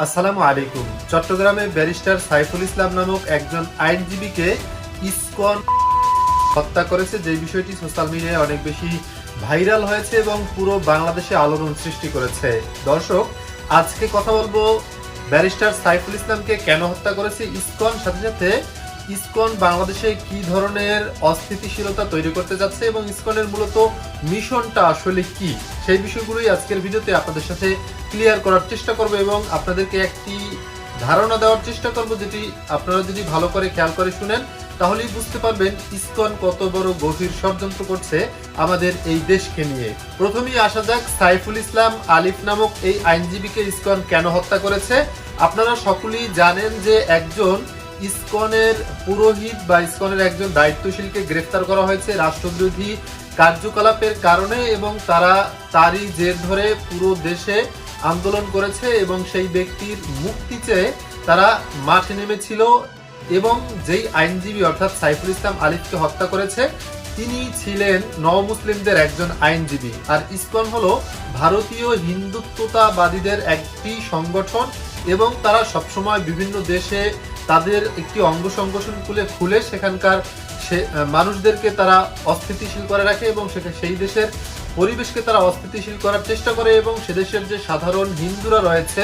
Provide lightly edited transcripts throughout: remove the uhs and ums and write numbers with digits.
আসসালামু আলাইকুম। চট্টগ্রামে ব্যারিস্টার সাইফুল ইসলাম নামক একজন আইনজীবীকে ইসকন হত্যা করেছে, যে বিষয়টি সোশ্যাল মিডিয়ায় অনেক বেশি ভাইরাল হয়েছে এবং পুরো বাংলাদেশে আলোড়ন সৃষ্টি করেছে। দর্শক, আজকে কথা বলবো ব্যারিস্টার সাইফুল ইসলামকে কেন হত্যা করেছে ইসকন, সাথে সাথে ইসকন বাংলাদেশে কি ধরনের অস্থিতিশীলতা তৈরি করতে যাচ্ছে এবং ইসকনের মূলত মিশনটা আসলে কি, সেই বিষয়গুলোই আজকের ভিডিওতে আপনাদের সাথে ক্লিয়ার করার চেষ্টা করব এবং আপনাদেরকে একটি ধারণা দেওয়ার চেষ্টা করব, যেটি আপনারা যদি ভালো করে খেয়াল করে শুনেন তাহলেই বুঝতে পারবেন ইসকন কত বড় গভীর ষড়যন্ত্র করছে আমাদের এই দেশকে নিয়ে। প্রথমেই আসা যাক সাইফুল ইসলাম আলিফ নামক এই আইনজীবীকে ইসকন কেন হত্যা করেছে। আপনারা সকলেই জানেন যে একজন ইসকনের পুরোহিত বা ইসকনের একজন দায়িত্বশীলকে গ্রেফতার করা হয়েছে রাষ্ট্রবিরোধী কার্যকলাপের কারণে, এবং তারই জের ধরে পুরো দেশে আন্দোলন করেছে এবং সেই ব্যক্তির মুক্তি চেয়ে তারা মাঠে নেমেছিল। এবং যেই আইনজীবী অর্থাৎ সাইফুল ইসলাম আলিফকে হত্যা করেছে তিনি ছিলেন নও-মুসলিমদের একজন আইনজীবী। আর ইসকন হলো ভারতীয় হিন্দুত্বতাবাদীদের একটি সংগঠন এবং তারা সবসময় বিভিন্ন দেশে তাদের একটি অঙ্গ সংগঠন খুলে সেখানকার মানুষদেরকে তারা অস্থিতিশীল করে রাখে এবং সেই দেশের পরিবেশকে তারা অস্থিতিশীল করার চেষ্টা করে এবং সে দেশের যে সাধারণ হিন্দুরা রয়েছে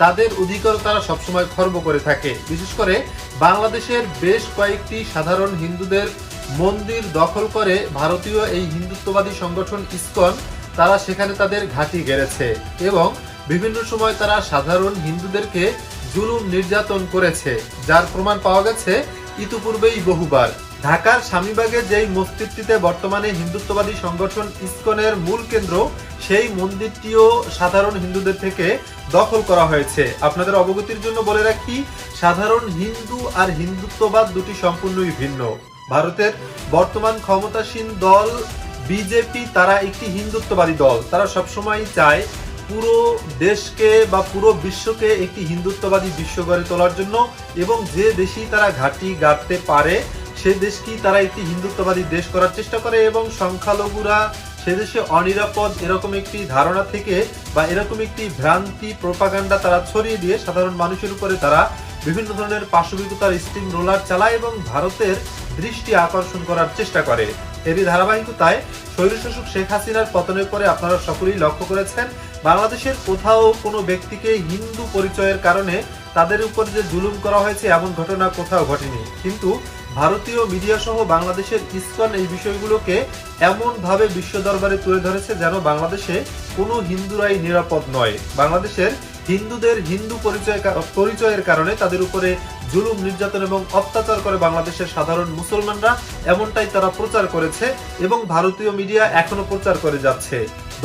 তাদের অধিকার তারা সবসময় খর্ব করে থাকে। বিশেষ করে বাংলাদেশের বেশ কয়েকটি সাধারণ হিন্দুদের মন্দির দখল করে ভারতীয় এই হিন্দুত্ববাদী সংগঠন ইসকন তারা সেখানে তাদের ঘাঁটি গেড়েছে এবং বিভিন্ন সময় তারা সাধারণ হিন্দুদেরকে জুলুম নির্যাতন করেছে, যার প্রমাণ পাওয়া গেছে ইতিপূর্বেই বহুবার। ঢাকার স্বামীবাগে যেই মসজিদটিতে বর্তমানে হিন্দুত্ববাদী সংগঠন ইসকনের মূল কেন্দ্র, সেই মন্দিরটিও সাধারণ হিন্দুদের থেকে দখল করা হয়েছে। আপনাদের অবগতির জন্য বলে রাখি, সাধারণ হিন্দু আর হিন্দুত্ববাদ দুটি সম্পূর্ণই ভিন্ন। ভারতের বর্তমান ক্ষমতাসীন দল বিজেপি তারা একটি হিন্দুত্ববাদী দল। তারা সবসময় চায় পুরো দেশকে বা পুরো বিশ্বকে একটি হিন্দুত্ববাদী বিশ্ব গড়ে তোলার জন্য, এবং যে দেশই তারা ঘাঁটি গাড়তে পারে সে দেশকেই তারা একটি হিন্দুত্ববাদী দেশ করার চেষ্টা করে এবং সংখ্যালঘুরা সে দেশে অনিরাপদ এরকম একটি ধারণা থেকে বা এরকম একটি ভ্রান্তি প্রোপাগান্ডা তারা ছড়িয়ে দিয়ে সাধারণ মানুষের উপরে তারা বিভিন্ন ধরনের পাশবিকতার স্টিম রোলার চালায় এবং ভারতের দৃষ্টি আকর্ষণ করার চেষ্টা করে। এরই ধারাবাহিকতায় স্বৈরশাসক শেখ হাসিনার পতনের পরে আপনারা সকলেই লক্ষ্য করেছেন বাংলাদেশের কোথাও কোনো ব্যক্তিকে হিন্দু পরিচয়ের কারণে তাদের উপর যে জুলুম করা হয়েছে এমন ঘটনা কোথাও ঘটেনি। কিন্তু ভারতীয় মিডিয়া সহ বাংলাদেশের ইসকন এই বিষয়গুলোকে এমনভাবে বিশ্ব দরবারে তুলে ধরেছে যেন বাংলাদেশে কোনো হিন্দুরাই নিরাপদ নয়। বাংলাদেশের হিন্দুদের হিন্দু পরিচয়ের কারণে তাদের উপরে জুলুম নির্যাতন এবং অত্যাচার করে বাংলাদেশের সাধারণ মুসলমানরা, এমনটাই তারা প্রচার করেছে এবং ভারতীয় মিডিয়া এখনো প্রচার করে যাচ্ছে।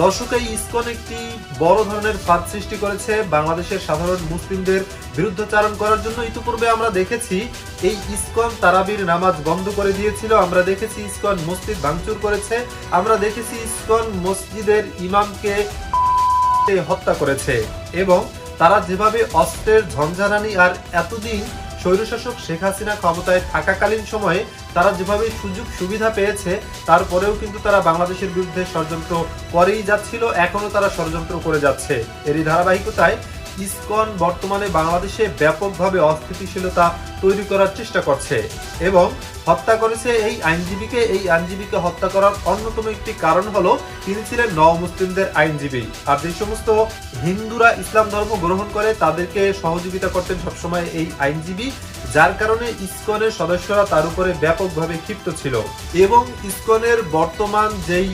দর্শক, এই ইসকন একটি বড় ধরনের ফাঁদ সৃষ্টি করেছে বাংলাদেশের সাধারণ মুসলিমদের বিরুদ্ধাচারণ করার জন্য। ইতিপূর্বে আমরা দেখেছি এই ইসকন তারাবির নামাজ বন্ধ করে দিয়েছিল, আমরা দেখেছি ইসকন মসজিদ ভাঙচুর করেছে, আমরা দেখেছি ইসকন মসজিদের ইমামকে হত্যা করেছে এবং তারা যেভাবে অস্ত্রের ঝঞ্ঝারানি আর এতদিন স্বৈরশাসক শেখ হাসিনা ক্ষমতায় থাকাকালীন সময়ে তারা যেভাবে সুযোগ সুবিধা পেয়েছে তারপরেও কিন্তু তারা বাংলাদেশের বিরুদ্ধে ষড়যন্ত্র করেই যাচ্ছিল, এখনো তারা ষড়যন্ত্র করে যাচ্ছে। এরই ধারাবাহিকতায় ইসকন বর্তমানে বাংলাদেশে ব্যাপকভাবে অস্থিতিশীলতা তৈরি করার চেষ্টা করছে এবং হত্যা করেছে এই আইনজীবীকে হত্যা করার অন্যতম একটি কারণ হলো তিনি ছিলেন নও-মুসলিমদের আইনজীবী। আর যে সমস্ত হিন্দুরা ইসলাম ধর্ম গ্রহণ করে তাদেরকে সহযোগিতা করতেন সবসময় এই আইনজীবী, যার কারণে ইসকনের সদস্যরা তার উপরে ব্যাপকভাবে ক্ষিপ্ত ছিল। এবং ইসকনের বর্তমান যেই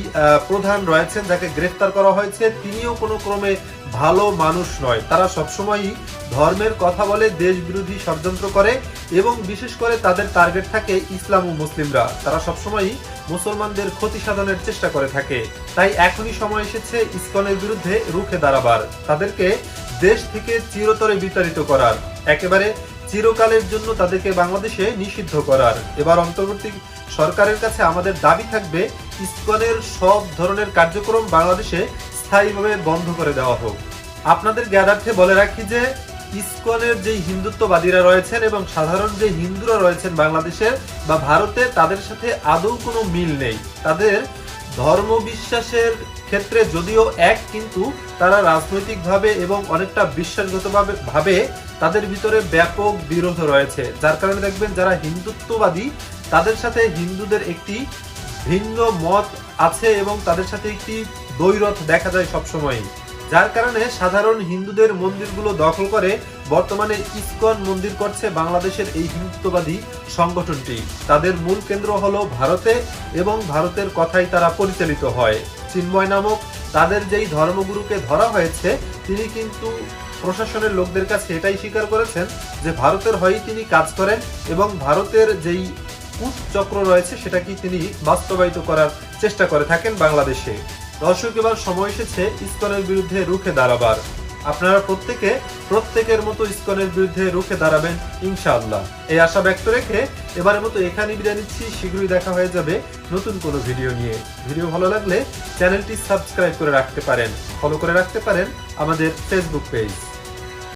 প্রধান রয়েছেন যাকে গ্রেফতার করা হয়েছে তিনিও কোনো ক্রমে ভালো মানুষ নয়। তারা সবসময়ই ধর্মের কথা বলে, দেশ বিরোধী ষড়যন্ত্র করে এবং বিশেষ করে তাদের টার্গেট থাকে ইসলাম ও মুসলিমরা। তারা সবসময়ই মুসলমানদের ক্ষতি সাধনের চেষ্টা করে থাকে। তাই এখনই সময় এসেছে ইসকনের বিরুদ্ধে রুখে দাঁড়াবার, তাদেরকে দেশ থেকে চিরতরে বিতাড়িত করার, একেবারে চিরকালের জন্য তাদেরকে বাংলাদেশে নিষিদ্ধ করার। এবার অন্তর্বর্তী সরকারের কাছে আমাদের দাবি থাকবে ইসকনের সব ধরনের কার্যক্রম বাংলাদেশে স্থায়ীভাবে বন্ধ করে দেওয়া হোক। আপনাদের জ্ঞাতার্থে বলে রাখি যে ইসকনের যে হিন্দুত্ববাদীরা রয়েছেন এবং সাধারণ যে হিন্দুরা রয়েছেন বাংলাদেশের বা ভারতে, তাদের সাথে আদৌ কোনো মিল নেই। তাদের ধর্ম বিশ্বাসের ক্ষেত্রে যদিও এক, কিন্তু তারা রাজনৈতিকভাবে এবং অনেকটা বিশ্বাসগতভাবে তাদের ভিতরে ব্যাপক বিরোধ রয়েছে। যার কারণে দেখবেন যারা হিন্দুত্ববাদী তাদের সাথে হিন্দুদের একটি ভিন্ন মত আছে এবং তাদের সাথে একটি দ্বৈরথ দেখা যায় সবসময়। যার কারণে সাধারণ হিন্দুদের মন্দিরগুলো দখল করে বর্তমানে ইসকন মন্দির করছে বাংলাদেশের এই হিন্দুত্ববাদী সংগঠনটি। তাদের মূল কেন্দ্র হলো ভারতে এবং ভারতের কথাই তারা পরিচালিত হয়। চিন্ময় নামক তাদের যেই ধর্মগুরুকে ধরা হয়েছে তিনি কিন্তু প্রশাসনের লোকদের কাছে এটাই স্বীকার করেছেন যে ভারতের হয়েই তিনি কাজ করেন এবং ভারতের যেই কূট চক্র রয়েছে সেটাকে তিনি বাস্তবায়িত করার চেষ্টা করে থাকেন বাংলাদেশে। দর্শক, এবার সময় এসেছে ইসকনের বিরুদ্ধে রুখে দাঁড়াবার। আপনারা প্রত্যেকের মতো ইসকনের বিরুদ্ধে রুখে দাঁড়াবেন ইনশাআল্লাহ, এই আশা ব্যক্ত রেখে এবারের মতো এখানে বিদায় নিচ্ছি। শীঘ্রই দেখা হয়ে যাবে নতুন কোনো ভিডিও নিয়ে। ভিডিও ভালো লাগলে চ্যানেলটি সাবস্ক্রাইব করে রাখতে পারেন, ফলো করে রাখতে পারেন আমাদের ফেসবুক পেজ।